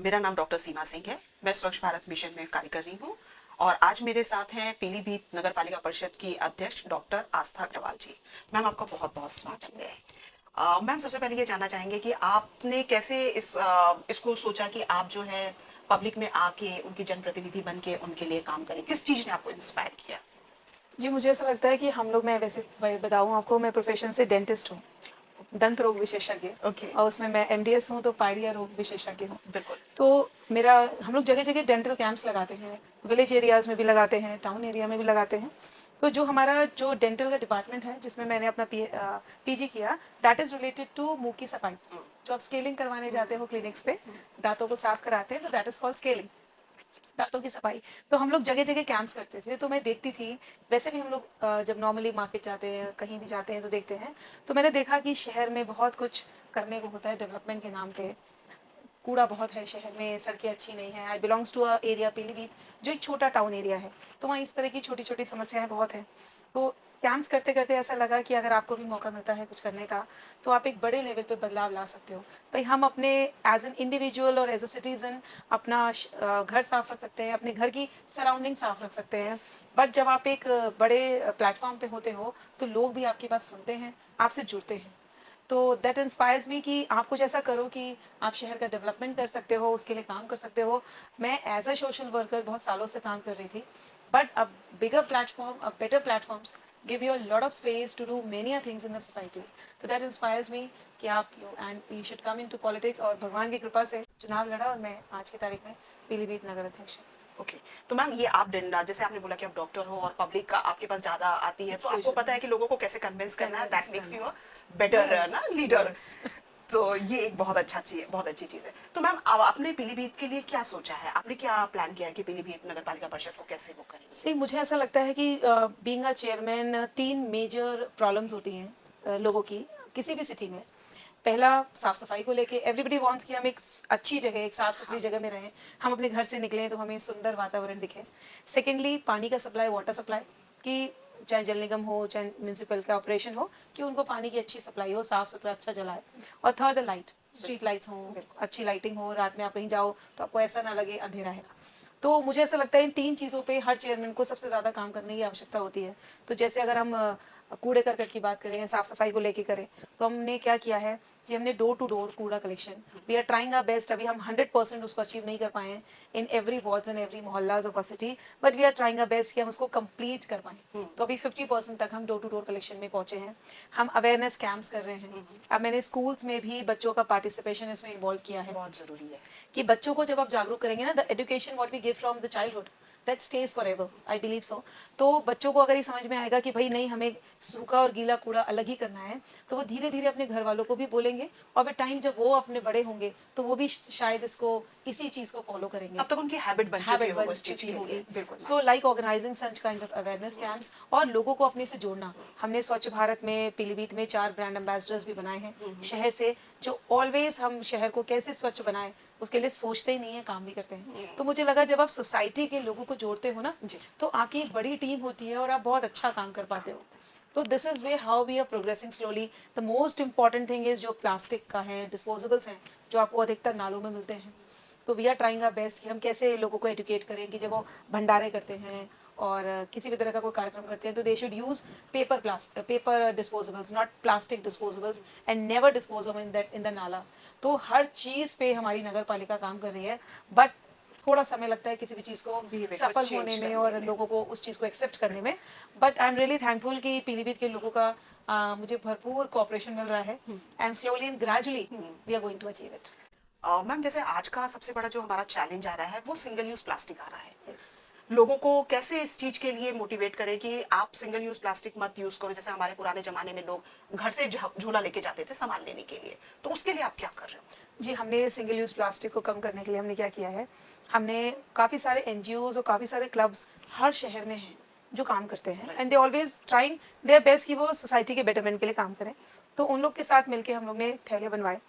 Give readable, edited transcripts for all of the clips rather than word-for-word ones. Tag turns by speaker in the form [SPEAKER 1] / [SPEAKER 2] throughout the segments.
[SPEAKER 1] मेरा नाम डॉक्टर सीमा सिंह है। मैं स्वच्छ भारत मिशन में कार्य कर रही हूँ और आज मेरे साथ हैं पीलीभीत नगर पालिका परिषद की अध्यक्ष डॉक्टर आस्था अग्रवाल जी। मैम, आपका बहुत बहुत स्वागत है। मैम, सबसे पहले ये जानना चाहेंगे कि आपने कैसे इसको सोचा कि आप जो है पब्लिक में आके उनकी जनप्रतिनिधि बन के उनके लिए काम करें। किस चीज ने आपको इंस्पायर किया?
[SPEAKER 2] जी, मुझे ऐसा लगता है कि हम लोग मैं वैसे बताऊँ आपको, मैं प्रोफ़ेशन से डेंटिस्ट हूँ, दंत रोग विशेषज्ञ।
[SPEAKER 1] ओके।
[SPEAKER 2] और उसमें मैं एमडीएस हूँ, तो पाइलिया रोग विशेषज्ञ हूँ।
[SPEAKER 1] बिल्कुल।
[SPEAKER 2] तो मेरा हम लोग जगह-जगह डेंटल कैंप्स लगाते हैं, विलेज एरियाज़ में भी लगाते हैं, टाउन एरिया में भी लगाते हैं। तो जो हमारा जो डेंटल का डिपार्टमेंट है, जिसमें मैंने अपना पीजी किया, दैट इज़ रिलेटेड टू मुँह की सफाई। जो आप स्केलिंग करवाने जाते हो क्लिनिक्स पे, दाँतों को साफ कराते हैं, तो दैट इज़ कॉल्ड स्केलिंग। दाँतों की सफाई। तो हम लोग जगह-जगह कैंप्स करते थे, तो मैं देखती थी, वैसे भी हम लोग जब नॉर्मली मार्केट जाते हैं, कहीं भी जाते हैं तो देखते हैं, तो मैंने देखा कि शहर में बहुत कुछ करने को होता है डेवलपमेंट के नाम पे। कूड़ा बहुत है शहर में, सड़कें अच्छी नहीं हैं। I belongs to a area Pilibhit, जो एक छोटा टाउन एरिया है, तो वहाँ इस तरह की छोटी-छोटी समस्याएँ बहुत हैं। तो कैंप्स करते-करते ऐसा लगा कि अगर आपको भी मौका मिलता है कुछ करने का, तो आप एक बड़े लेवल पे बदलाव ला सकते हो। भई हम अपने एज़ एन इंडिविजुअल और एज़ अ सिटीज़न अपना घर साफ रख सकते हैं, अपने घर की सराउंडिंग साफ रख सकते हैं। बट जब आप एक बड़े प्लेटफ़ॉर्म पे होते हो, तो लोग भी आपकी बात सुनते हैं, आपसे जुड़ते हैं। तो दैट इंस्पायर्स मी कि आप कुछ ऐसा करो कि आप शहर का डेवलपमेंट कर सकते हो, उसके लिए काम कर सकते हो। मैं एज़ अ सोशल वर्कर बहुत सालों से काम कर रही थी, but a bigger platform, a better platforms give you a lot of space to do many things in the society. तो दैट इंस्पायर्स मी कि आप and you should come into politics. और भगवान की कृपा से चुनाव लड़ा और मैं आज की तारीख में पीलीभीत नगर अध्यक्ष हूँ।
[SPEAKER 1] ओके। तो मैम, ये आप जैसे आपने बोला कि आप डॉक्टर हो और पब्लिक का आपके पास ज्यादा आती है, तो आपको
[SPEAKER 2] एक्सपोज़र
[SPEAKER 1] पता है कि लोगों को कैसे कन्विंस करना है।
[SPEAKER 2] कन्विंस
[SPEAKER 1] दैट मेक्स
[SPEAKER 2] करना।
[SPEAKER 1] यू अ बेटर
[SPEAKER 2] यस,
[SPEAKER 1] ना लीडर।
[SPEAKER 2] यस।
[SPEAKER 1] तो ये एक बहुत अच्छा चीज है, बहुत अच्छी चीज है। तो मैम, अब आपने पीलीभीत के लिए क्या सोचा है? आपने क्या प्लान किया है कि पीलीभीत नगर पालिका परिषद को कैसे वो करेंगे?
[SPEAKER 2] सी मुझे ऐसा लगता है कि being a chairman 3 major problems होती हैं लोगों की, किसी भी सिटी में। पहला, साफ-सफाई को लेके एवरीबॉडी वांट्स कि हम एक अच्छी जगह, एक साफ-सुथरी
[SPEAKER 1] हाँ।
[SPEAKER 2] जगह में रहें। हम अपने घर से निकलें तो हमें सुंदर वातावरण दिखे। सेकेंडली, पानी का सप्लाई, वाटर सप्लाई, कि चाहे जल निगम हो, चाहे म्युनिसिपल का ऑपरेशन हो, कि उनको पानी की अच्छी सप्लाई हो, साफ-सुथरा अच्छा जल आए। और थर्ड, लाइट, स्ट्रीट
[SPEAKER 1] बिल्कुल।
[SPEAKER 2] लाइट्स हों,
[SPEAKER 1] बिल्कुल।
[SPEAKER 2] अच्छी लाइटिंग हो, रात में आप कहीं जाओ तो आपको ऐसा ना लगे अंधेरा है। तो मुझे ऐसा लगता है इन 3 चीज़ों पे हर चेयरमैन को सबसे ज़्यादा काम करने की आवश्यकता होती है। तो जैसे अगर हम कूड़े-करकट की बात करें, साफ-सफाई को लेके करें, तो हमने क्या किया है कि हमने डोर टू डोर कूड़ा collection, we are trying our best. अभी हम 100% उसको अचीव नहीं कर पाए हैं in every wards and every mohallas of a city, but we are trying our best कि हम उसको कंप्लीट कर पाएँ। तो अभी 50% तक हम डोर टू डोर कलेक्शन में पहुँचे हैं। हम अवेयरनेस कैंप्स कर रहे हैं। अब मैंने स्कूल्स में भी बच्चों का पार्टिसिपेशन इसमें इन्वॉल्व किया है।
[SPEAKER 1] बहुत जरूरी है।
[SPEAKER 2] कि बच्चों को जब आप जागरूक करेंगे ना, the education what we give from the childhood that stage forever, I believe so. तो बच्चों को अगर ये समझ में आएगा कि भाई नहीं, हमें सूखा और गीला कूड़ा अलग ही करना है, तो वो धीरे धीरे अपने घर वालों को भी बोलेंगे। और फिर टाइम जब वो अपने बड़े होंगे तो वो भी शायद इसको, इसी चीज को फॉलो करेंगे,
[SPEAKER 1] तब तक उनकी हैबिट बन चुकी
[SPEAKER 2] हैबिट
[SPEAKER 1] होगी
[SPEAKER 2] बन
[SPEAKER 1] उस चीज
[SPEAKER 2] चुकी
[SPEAKER 1] के लिए।
[SPEAKER 2] होगी।
[SPEAKER 1] बिल्कुल ma'am.
[SPEAKER 2] So like organising such kind of awareness camps और लोगों को अपने से जोड़ना। हमने स्वच्छ भारत में पीलीभीत में 4 ब्रांड एम्बेसडर्स भी बनाए हैं शहर से, जो ऑलवेज हम शहर को कैसे स्वच्छ बनाएं उसके लिए सोचते ही नहीं है, काम भी करते हैं। तो मुझे लगा जब आप सोसाइटी के लोगों को जोड़ते हो ना,
[SPEAKER 1] जी।
[SPEAKER 2] तो आपकी एक बड़ी टीम होती है और आप बहुत अच्छा काम कर पाते हो। तो this is way how we are progressing slowly. The most important thing is जो प्लास्टिक का है, डिस्पोजेबल्स हैं, जो आपको अधिकतर नालों में मिलते हैं। तो we are trying our best कि हम कैसे लोगों को एजुकेट करें कि जब वो भंडारे करते हैं और किसी भी तरह का कोई कार्यक्रम करते हैं, तो they should use paper disposables, not plastic disposables, and never dispose in that in the नाला। तो हर चीज़ पे हमारी नगर पालिका काम कर रही है, बट थोड़ा समय लगता है किसी भी चीज़ को
[SPEAKER 1] बिहेवियर को
[SPEAKER 2] सफल होने
[SPEAKER 1] चेंज
[SPEAKER 2] में
[SPEAKER 1] करने
[SPEAKER 2] और
[SPEAKER 1] में।
[SPEAKER 2] लोगों को उस चीज़ को एक्सेप्ट करने में। But I am really thankful कि पीलीभीत के लोगों का मुझे भरपूर कोऑपरेशन मिल रहा है, and slowly and gradually we are going to achieve it.
[SPEAKER 1] Ma'am, जैसे आज का सबसे बड़ा जो हमारा चैलेंज आ रहा है वो सिंगल यूज प्लास्टिक आ रहा है।
[SPEAKER 2] यस।
[SPEAKER 1] लोगों को कैसे इस चीज के लिए मोटिवेट करें कि आप सिंगल यूज प्लास्टिक मत यूज करो। जैसे हमारे पुराने जमाने में लोग घर से झोला लेके जाते थे सामान लेने के लिए, तो उसके लिए आप क्या कर रहे हो?
[SPEAKER 2] जी, हमने सिंगल यूज़ प्लास्टिक को कम करने के लिए हमने क्या किया है, हमने काफ़ी सारे एनजीओज़ और काफ़ी सारे क्लब्स हर शहर में हैं, जो काम करते हैं,
[SPEAKER 1] right.
[SPEAKER 2] And they always trying their best कि वो सोसाइटी के बेटरमेंट के लिए काम करें। तो उन लोग के साथ मिलके हम लोग ने थैले बनवाए।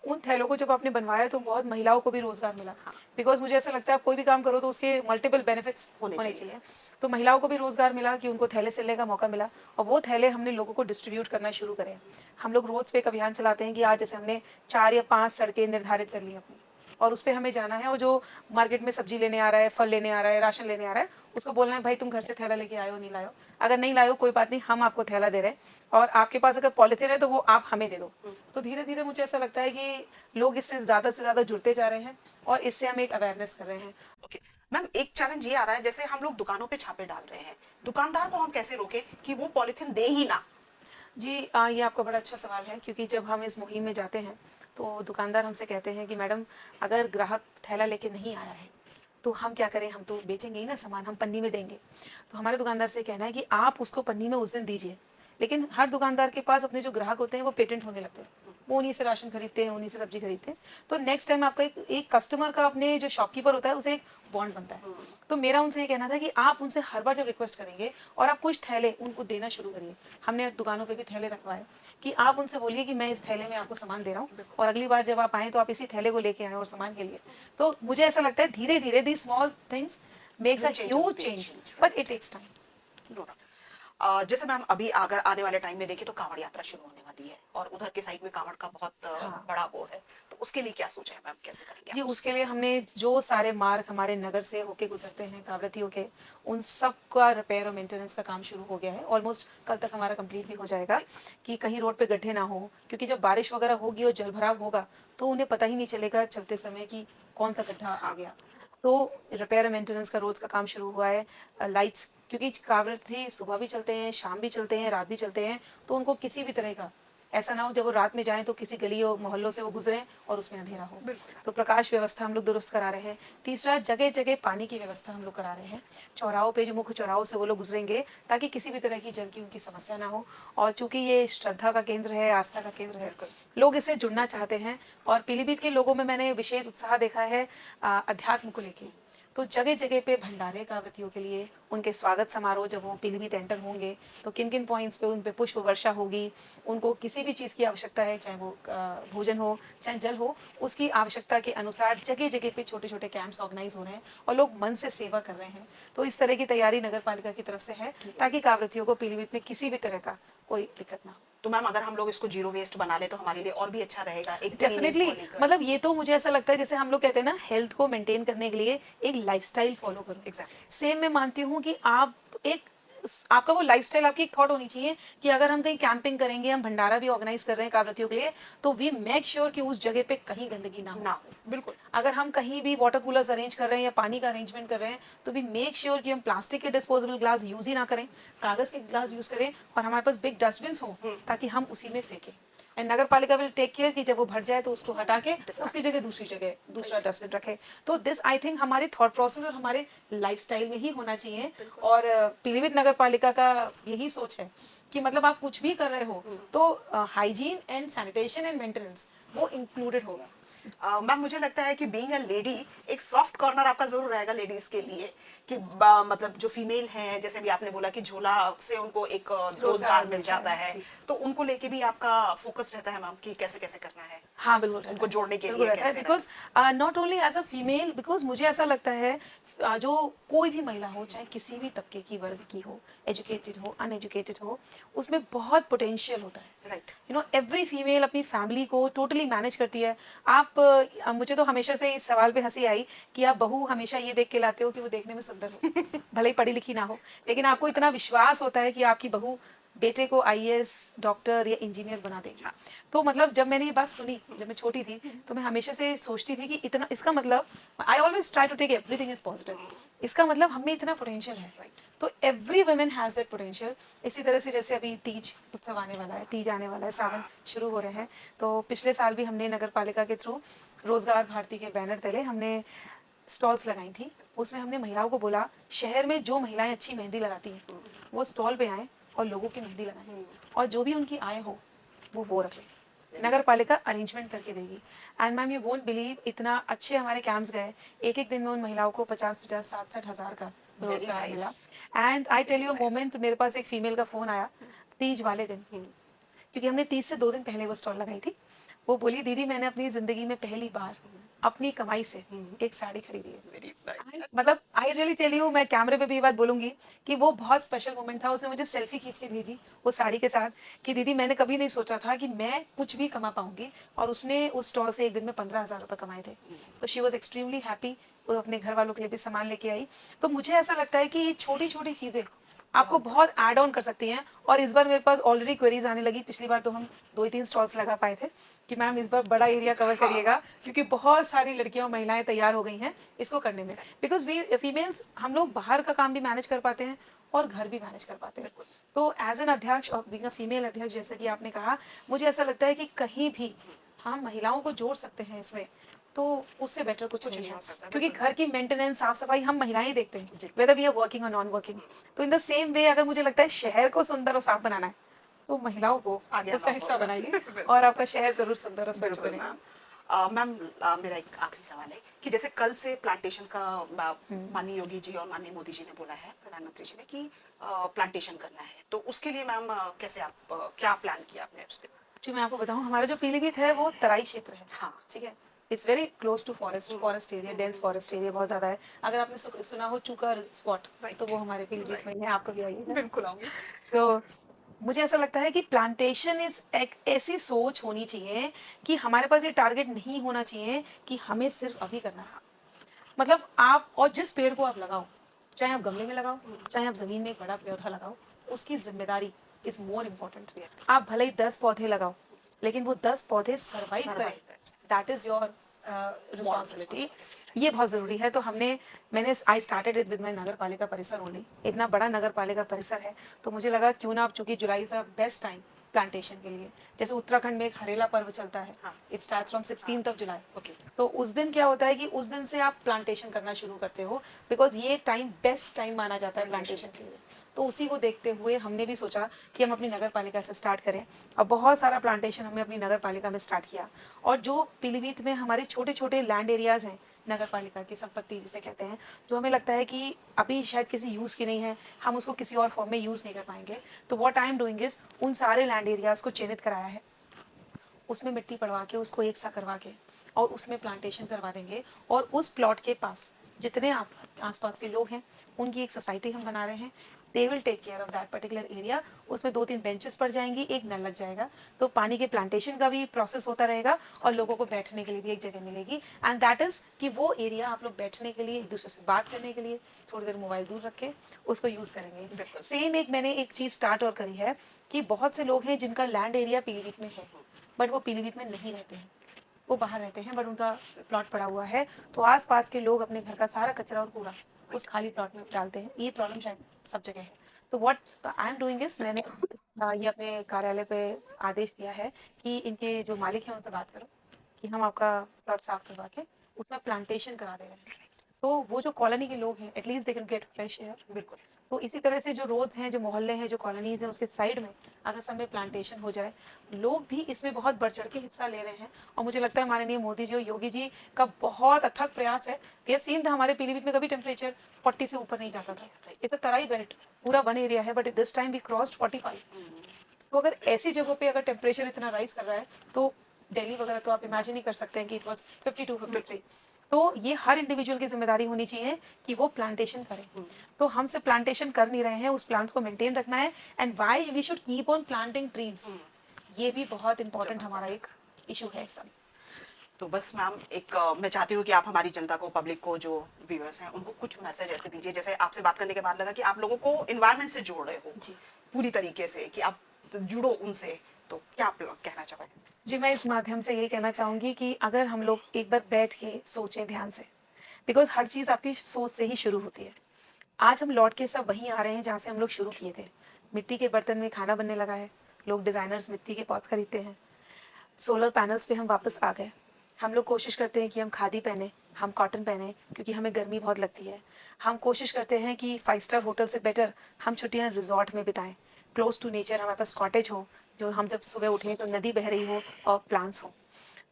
[SPEAKER 2] उन थैलों को जब आपने बनवाया तो बहुत महिलाओं को भी रोज़गार मिला।
[SPEAKER 1] हाँ।
[SPEAKER 2] बिकॉज़ मुझे ऐसा लगता है आप कोई भी काम करो तो उसके मल्टीपल बेनिफिट्स
[SPEAKER 1] होने
[SPEAKER 2] होने
[SPEAKER 1] चाहिए।
[SPEAKER 2] चाहिए। तो महिलाओं को भी रोज़गार मिला कि उनको थैले सिलने का मौका मिला, और वो थैले हमने लोगों को डिस्ट्रीब्यूट करना शुरू करे। हम लोग रोड्स पे एक अभियान चलाते हैं कि आज जैसे हमने 4 या 5 सड़कें निर्धारित कर ली अपनी, और उस पे हमें जाना है, और जो मार्केट में सब्जी लेने आ रहा है, फल लेने आ रहा है, राशन लेने आ रहा है, उसको बोलना है भाई तुम घर से थैला लेके आयो नहीं लायो, अगर नहीं लायो कोई बात नहीं, हम आपको थैला दे रहे हैं, और आपके पास अगर पॉलिथीन है तो वो आप हमें दे दो। तो धीरे धीरे मुझे ऐसा लगता है कि लोग इससे ज़्यादा से ज़्यादा जुड़ते जा रहे हैं, और इससे हम एक अवेयरनेस कर रहे हैं।
[SPEAKER 1] ओके मैम, एक चैलेंज ये आ रहा है, जैसे हम लोग दुकानों पे छापे डाल रहे हैं, दुकानदार को हम कैसे रोके कि वो पॉलिथीन दे ही ना?
[SPEAKER 2] जी ये आपका बड़ा अच्छा सवाल है, क्योंकि जब हम इस मुहिम में जाते हैं तो दुकानदार हमसे कहते हैं कि मैडम अगर ग्राहक थैला लेके नहीं आया है तो हम क्या करें, हम तो बेचेंगे ही ना सामान, हम पन्नी में देंगे। तो हमारे दुकानदार से कहना है कि आप उसको पन्नी में उस दिन दीजिए, लेकिन हर दुकानदार के पास अपने जो ग्राहक होते हैं वो पेटेंट होने लगते हैं, वो उन्हीं से राशन खरीदते हैं, उन्हीं से सब्जी खरीदते हैं। तो नेक्स्ट टाइम आपका एक कस्टमर का अपने जो शॉपकीपर होता है उसे एक बॉन्ड बनता है। तो मेरा उनसे ये कहना था कि आप उनसे हर बार जब रिक्वेस्ट करेंगे और आप कुछ थैले उनको देना शुरू करिए, हमने दुकानों पे भी थैले रखवाए, कि आप उनसे बोलिए कि मैं इस थैले में आपको सामान दे रहा हूँ, और अगली बार जब आप आएँ तो आप इसी थैले को लेके आएँ और सामान के लिए। तो मुझे ऐसा लगता है धीरे धीरे the small things makes a huge change, but it takes time.
[SPEAKER 1] No doubt. जैसे मैम अभी अगर आने वाले टाइम में देखें तो कांवड़ यात्रा शुरू होने वाली है, और उधर के साइड में कांवड़ का बहुत
[SPEAKER 2] हाँ।
[SPEAKER 1] बड़ा वो है, तो उसके लिए क्या सोचा है मैम, कैसे करेंगे
[SPEAKER 2] जी,
[SPEAKER 1] आप?
[SPEAKER 2] उसके लिए हमने जो सारे मार्ग हमारे नगर से होके गुजरते हैं कावड़ियों के, उन सब का रिपेयर और मेंटेनेंस का काम शुरू हो गया है। ऑलमोस्ट कल तक हमारा कंप्लीट भी हो जाएगा, कि कहीं रोड पे गड्ढे ना हो, क्योंकि जब बारिश वगैरह होगी और जलभराव होगा तो उन्हें पता ही नहीं चलेगा चलते समय कि कौन सा गड्ढा आ गया। तो रिपेयर और मेंटेनेंस का रोज का काम शुरू हुआ है। लाइट्स, क्योंकि कावड़िये सुबह भी चलते हैं, शाम भी चलते हैं, रात भी चलते हैं, तो उनको किसी भी तरह का ऐसा ना हो जब वो रात में जाएं तो किसी गली और मोहल्लों से वो गुजरें और उसमें अंधेरा हो।
[SPEAKER 1] बिल्कुल।
[SPEAKER 2] तो प्रकाश व्यवस्था हम लोग दुरुस्त करा रहे हैं। तीसरा, जगह जगह पानी की व्यवस्था हम लोग करा रहे हैं। चौराहों पे जो मुख्य चौराहों से वो लोग गुजरेंगे ताकि किसी भी तरह की जल की उनकी समस्या ना हो। और चूंकि ये श्रद्धा का केंद्र है, आस्था का केंद्र है, लोग इससे जुड़ना चाहते हैं। और पीलीभीत के लोगों में मैंने विशेष उत्साह देखा है अध्यात्म को लेके। तो जगह जगह पे भंडारे कावड़ियों के लिए, उनके स्वागत समारोह जब वो पीलीभीत एंटर होंगे तो किन किन पॉइंट्स पे उन पे पुष्प वर्षा होगी। उनको किसी भी चीज़ की आवश्यकता है, चाहे वो भोजन हो चाहे जल हो, उसकी आवश्यकता के अनुसार जगह जगह पे छोटे छोटे कैंप्स ऑर्गेनाइज हो रहे हैं और लोग मन से सेवा कर रहे हैं। तो इस तरह की तैयारी नगर पालिका की तरफ से है ताकि कावड़ियों को पीलीभीत में किसी भी तरह का कोई दिक्कत ना हो।
[SPEAKER 1] तो मैम अगर हम लोग इसको जीरो वेस्ट बना ले तो हमारे लिए और भी अच्छा रहेगा, एक
[SPEAKER 2] डेफिनेटली,
[SPEAKER 1] cleaning को लेकर।
[SPEAKER 2] मतलब ये तो मुझे ऐसा लगता है जैसे हम लोग कहते हैं ना, हेल्थ को मेंटेन करने के लिए एक लाइफस्टाइल फॉलो करो।
[SPEAKER 1] Exactly.
[SPEAKER 2] सेम मैं मानती हूँ कि आप एक आपका वो लाइफस्टाइल, आपकी एक थॉट होनी चाहिए कि अगर हम कहीं कैंपिंग करेंगे, हम भंडारा भी ऑर्गेनाइज कर रहे हैं कावड़ियों के लिए, तो वी मेक श्योर कि उस जगह पे कहीं गंदगी ना हो।
[SPEAKER 1] ना हो, बिल्कुल।
[SPEAKER 2] अगर हम कहीं भी वाटर कूलर्स अरेंज कर रहे हैं या पानी का अरेंजमेंट कर रहे हैं तो भी मेक श्योर कि हम प्लास्टिक के डिस्पोजेबल ग्लास यूज ही ना करें, कागज के ग्लास यूज करें, और हमारे पास बिग डस्टबिन हो ताकि हम उसी में फेंकें। एंड नगर पालिका विल टेक केयर कि जब वो भर जाए तो उसको हटा के उसकी जगह दूसरा डस्टबिन रखे। तो दिस आई थिंक हमारे थॉट प्रोसेस और हमारे लाइफस्टाइल में ही होना चाहिए। और पीलीभीत नगर पालिका का यही सोच है कि मतलब आप कुछ भी कर रहे हो तो hygiene and sanitation and maintenance वो इंक्लूडेड होगा।
[SPEAKER 1] मैम मुझे लगता है कि बीइंग अ लेडी एक सॉफ्ट कॉर्नर आपका जरूर रहेगा लेडीज के लिए, कि मतलब जो फीमेल हैं, जैसे भी आपने बोला कि झोला से उनको एक रोजगार मिल जाता है,
[SPEAKER 2] जी।
[SPEAKER 1] तो उनको लेके भी आपका फोकस रहता है मैम कि कैसे कैसे करना है
[SPEAKER 2] हाँ बिल्कुल रहता
[SPEAKER 1] उनको
[SPEAKER 2] है,
[SPEAKER 1] जोड़ने के
[SPEAKER 2] बिल्कुल
[SPEAKER 1] लिए,
[SPEAKER 2] रहता है,
[SPEAKER 1] कैसे
[SPEAKER 2] because not only as a female, because मुझे ऐसा लगता है जो कोई भी महिला हो, चाहे किसी भी तबके की वर्ग की हो, एजुकेटेड हो अनएजुकेटेड हो, उसमें बहुत पोटेंशियल होता है।
[SPEAKER 1] Right.
[SPEAKER 2] You know, every female अपनी फैमिली को टोटली मैनेज करती है। आप मुझे तो हमेशा से इस सवाल पे हंसी आई कि आप बहू हमेशा ये देख के लाते हो कि वो देखने में सुंदर हो, भले ही पढ़ी लिखी ना हो, लेकिन आपको इतना विश्वास होता है कि आपकी बहू बेटे को आईएएस, डॉक्टर या इंजीनियर बना देगी। तो मतलब जब मैंने ये बात सुनी जब मैं छोटी थी तो मैं हमेशा से सोचती थी कि इतना, इसका मतलब I always try to take everything is positive, इसका मतलब हम में इतना पोटेंशियल है। तो every women has that potential. इसी तरह से जैसे अभी तीज उत्सव आने वाला है, तीज आने वाला है, सावन शुरू हो रहे हैं, तो पिछले साल भी हमने नगर पालिका के थ्रू रोजगार भारती के बैनर तले हमने स्टॉल्स लगाई थी। उसमें हमने महिलाओं को बोला, शहर में जो महिलाएं अच्छी मेहंदी लगाती हैं वो स्टॉल पे आएँ और लोगों की मेहंदी लगाएं, और जो भी उनकी आय हो वो रख लें, नगर पालिका अरेंजमेंट करके देगी। And ma'am you won't believe, इतना अच्छे हमारे कैंप्स गए, एक एक दिन में उन महिलाओं को 50-50, 60-60 हज़ार का रोजगार
[SPEAKER 1] nice.
[SPEAKER 2] मिला। And I tell you moment, मेरे पास एक फीमेल का फोन आया तीज वाले दिन, क्योंकि हमने 30 से 2 दिन पहले वो स्टॉल लगाई थी। वो बोली, दीदी मैंने अपनी जिंदगी में पहली बार अपनी कमाई से एक साड़ी खरीदी है।
[SPEAKER 1] Very nice.
[SPEAKER 2] एंड मतलब आई रियली टेल यू, मैं कैमरे पे भी ये बात बोलूंगी कि वो बहुत स्पेशल मोमेंट था। उसने मुझे सेल्फी खींच के भेजी वो साड़ी के साथ कि दीदी मैंने कभी नहीं सोचा था कि मैं कुछ भी कमा पाऊंगी, और उसने उस स्टॉल से एक दिन में 15,000 रुपये कमाए थे। तो शी वॉज एक्सट्रीमली हैप्पी। वो अपने घर वालों के लिए भी सामान लेके आई। तो मुझे ऐसा लगता है कि ये छोटी छोटी चीज़ें आपको बहुत ऐड ऑन कर सकती हैं। और इस बार मेरे पास ऑलरेडी क्वेरीज आने लगी। पिछली बार तो हम 2 ही 3 स्टॉल्स लगा पाए थे कि मैम इस बार बड़ा एरिया कवर करिएगा, क्योंकि बहुत सारी लड़कियां और महिलाएं तैयार हो गई हैं इसको करने में। बिकॉज वी फीमेल्स हम लोग बाहर का काम भी मैनेज कर पाते हैं और घर भी मैनेज कर पाते हैं। तो एज एन अध्यक्ष और बीइंग अ फीमेल अध्यक्ष, जैसे कि आपने कहा, मुझे ऐसा लगता है कि कहीं भी हम महिलाओं को जोड़ सकते हैं इसमें, तो उससे बेटर कुछ नहीं
[SPEAKER 1] नहीं
[SPEAKER 2] है।
[SPEAKER 1] हो सकता,
[SPEAKER 2] क्योंकि
[SPEAKER 1] बिल्कुल।
[SPEAKER 2] घर की मेंटेनेंस, साफ सफाई हम महिलाएं ही देखते हैं, वेदर वी आर वर्किंग और नॉन वर्किंग। तो इन द सेम वे अगर मुझे लगता है शहर को सुंदर और साफ बनाना है, तो महिलाओं को
[SPEAKER 1] आगे
[SPEAKER 2] उसका
[SPEAKER 1] आना
[SPEAKER 2] हिस्सा
[SPEAKER 1] होगा।
[SPEAKER 2] बनाइए
[SPEAKER 1] बिल्कुल।
[SPEAKER 2] और आपका शहर जरूर सुंदर और स्वच्छ
[SPEAKER 1] बिल्कुल
[SPEAKER 2] बनेगा।
[SPEAKER 1] मैम। मैम, मेरा एक आखिरी सवाल है कि जैसे कल से प्लांटेशन का माननीय योगी जी और माननीय मोदी जी ने बोला है, प्रधानमंत्री जी ने, कि प्लांटेशन करना है, तो उसके लिए मैम कैसे आप क्या प्लान किया आपने उसके?
[SPEAKER 2] जी मैं आपको बताऊं, हमारा जो पीलीभीत है वो तराई क्षेत्र है।
[SPEAKER 1] हाँ।
[SPEAKER 2] ठीक है, it's very close to forest, forest area, dense forest area बहुत ज़्यादा है। अगर आपने सुना हो चूका स्पॉट, तो वो हमारे पीलीभीत में ही है। आपको भी आइएगा।
[SPEAKER 1] बिल्कुल आऊंगी।
[SPEAKER 2] तो मुझे ऐसा लगता है कि प्लांटेशन इज एक ऐसी सोच होनी चाहिए कि हमारे पास ये टारगेट नहीं होना चाहिए कि हमें सिर्फ अभी करना है। मतलब आप और जिस पेड़ को आप लगाओ, चाहे आप गमले में लगाओ, चाहे आप जमीन में एक बड़ा पौधा लगाओ, उसकी जिम्मेदारी इज मोर इम्पोर्टेंट। आप भले ही 10 पौधे लगाओ, लेकिन वो 10 पौधे सर्वाइव करें, दैट इज योर रिस्पॉन्सिबिलिटी। ये बहुत ज़रूरी है। तो मैंने I started it with my nagar palika parisar only. इतना बड़ा नगर पालिका परिसर है, तो मुझे लगा क्यों ना, आप चूंकि जुलाई is the best time plantation के लिए। जैसे उत्तराखंड में एक हरेला पर्व चलता है, it start from 16th July.
[SPEAKER 1] Okay.
[SPEAKER 2] तो उस दिन क्या होता है कि उस दिन से आप प्लांटेशन करना शुरू करते हो, बिकॉज ये टाइम बेस्ट टाइम माना जाता है प्लांटेशन के लिए। तो उसी को देखते हुए हमने भी सोचा कि हम अपनी नगर पालिका से स्टार्ट करें, और बहुत सारा प्लांटेशन हमने अपनी नगर पालिका में स्टार्ट किया। और जो पीलीभीत में हमारे छोटे छोटे लैंड एरियाज हैं, नगर पालिका की संपत्ति जिसे कहते हैं, जो हमें लगता है कि अभी शायद किसी यूज़ की नहीं है, हम उसको किसी और फॉर्म में यूज़ नहीं कर पाएंगे, तो what I am doing is उन सारे लैंड एरियाज को चिन्हित कराया है, उसमें मिट्टी पड़वा के, उसको एक सा करवा के, और उसमें प्लांटेशन करवा देंगे। और उस प्लॉट के पास जितने आप आसपास के लोग हैं, उनकी एक सोसाइटी हम बना रहे हैं। They will take care of that particular area. उसमें 2-3 बेंचेस पड़ जाएंगी, एक नल लग जाएगा, तो पानी के प्लांटेशन का भी प्रोसेस होता रहेगा, और लोगों को बैठने के लिए भी एक जगह मिलेगी। एंड दैट इज़ कि वो एरिया आप लोग बैठने के लिए, एक दूसरे से बात करने के लिए, थोड़ी देर मोबाइल दूर रख के उसको यूज़ करेंगे। सेम एक मैंने एक चीज़ स्टार्ट और करी है कि बहुत से लोग हैं जिनका लैंड एरिया पीलीभीत में है, बट वो पीलीभीत में नहीं रहते हैं, वो बाहर रहते हैं, बट उनका प्लॉट पड़ा हुआ है। तो आसपास के लोग अपने घर का सारा कचरा और कूड़ा उस खाली प्लॉट में डालते हैं। ये प्रॉब्लम शायद सब जगह है। तो what I am doing is, मैंने ये अपने कार्यालय पे आदेश दिया है कि इनके जो मालिक हैं उनसे बात करो कि हम आपका प्लॉट साफ करवा के उसमें प्लांटेशन करा दे रहे हैं। तो वो जो कॉलोनी के लोग हैं, at least they can get fresh air.
[SPEAKER 1] बिल्कुल।
[SPEAKER 2] तो इसी तरह से जो रोड हैं, जो मोहल्ले हैं, जो कॉलोनीज हैं, उसके साइड में अगर सब में प्लांटेशन हो जाए, लोग भी इसमें बहुत बढ़ चढ़ के हिस्सा ले रहे हैं। और मुझे लगता है माननीय मोदी जी और योगी जी का बहुत अथक प्रयास है। वी हैव सीन था, हमारे पीलीभीत में कभी टेम्परेचर 40 से ऊपर नहीं जाता था। इट्स अ तराई बेल्ट, पूरा वन एरिया है, but this time we crossed 45। तो अगर ऐसी जगहों पे अगर टेम्परेचर इतना राइज कर रहा है, तो दिल्ली वगैरह तो आप इमेजिन ही कर सकते हैं कि इट वॉज 52, 53। तो ये हर इंडिविजुअल की जिम्मेदारी होनी चाहिए कि वो प्लांटेशन करें। तो हम सिर्फ प्लांटेशन कर नहीं रहे हैं, उस प्लांट्स को मेंटेन रखना है। And why we should keep on planting trees, ये भी बहुत इंपॉर्टेंट हमारा एक इशू है इस समय।
[SPEAKER 1] तो बस मैम, एक मैं चाहती हूँ कि आप हमारी जनता को, पब्लिक को, जो व्यूअर्स हैं, उनको कुछ मैसेज ऐसे दीजिए। जैसे आपसे बात करने के बाद लगा कि आप लोगों को इन्वायरमेंट से जोड़ रहे हो
[SPEAKER 2] जी
[SPEAKER 1] पूरी तरीके से, कि आप जुड़ो उनसे, तो क्या आप लोग कहना चाहोगे?
[SPEAKER 2] जी, मैं इस माध्यम से यही कहना चाहूँगी कि अगर हम लोग एक बार बैठ के सोचें ध्यान से, बिकॉज़ हर चीज़ आपकी सोच से ही शुरू होती है। आज हम लौट के सब वहीं आ रहे हैं जहाँ से हम लोग शुरू किए थे। मिट्टी के बर्तन में खाना बनने लगा है, लोग डिज़ाइनर्स मिट्टी के पॉट्स खरीदते हैं। सोलर पैनल्स पे हम वापस आ गए। हम लोग कोशिश करते हैं कि हम खादी पहने, हम कॉटन पहने, क्योंकि हमें गर्मी बहुत लगती है। हम कोशिश करते हैं कि 5 स्टार होटल से बेटर हम छुट्टियाँ रिज़ॉर्ट में बिताएँ, क्लोज़ टू नेचर, हमारे पास कॉटेज हो, जो हम जब सुबह उठें तो नदी बह रही हो और प्लांट्स हों।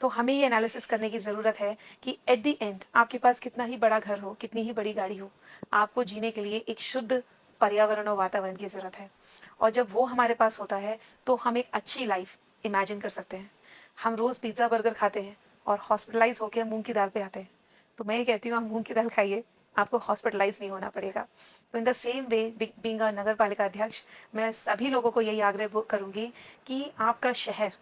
[SPEAKER 2] तो हमें ये एनालिसिस करने की ज़रूरत है कि एट द एंड आपके पास कितना ही बड़ा घर हो, कितनी ही बड़ी गाड़ी हो, आपको जीने के लिए एक शुद्ध पर्यावरण और वातावरण की ज़रूरत है। और जब वो हमारे पास होता है, तो हम एक अच्छी लाइफ इमेजिन कर सकते हैं। हम रोज़ पिज़्ज़ा बर्गर खाते हैं और हॉस्पिटलाइज होकर मूंग की दाल पे आते हैं। तो मैं ये कहती हूँ, आप मूंग की दाल खाइए, आपको हॉस्पिटलाइज नहीं होना पड़ेगा। तो in the same way being a nagar palika adhyaksh, मैं सभी लोगों को यही आग्रह करूंगी कि आपका शहर,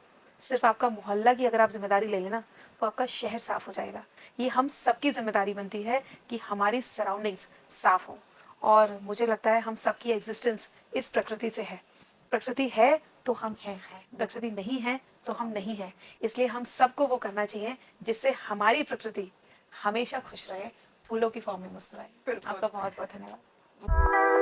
[SPEAKER 2] सिर्फ आपका मोहल्ला की अगर आप जिम्मेदारी ले लेना तो आपका शहर साफ हो जाएगा। ये हम सबकी जिम्मेदारी बनती है कि हमारी सराउंडिंग्स साफ हों। और मुझे लगता है हम सबकी एग्जिस्टेंस इस प्रकृति से है। प्रकृति है तो हम हैं, प्रकृति नहीं है तो हम नहीं हैं। इसलिए हम सबको वो करना चाहिए जिससे हमारी प्रकृति हमेशा खुश रहे, फूलों की फॉर्म में मुस्कुराए।
[SPEAKER 1] बिल्कुल।
[SPEAKER 2] आपका बहुत बहुत धन्यवाद।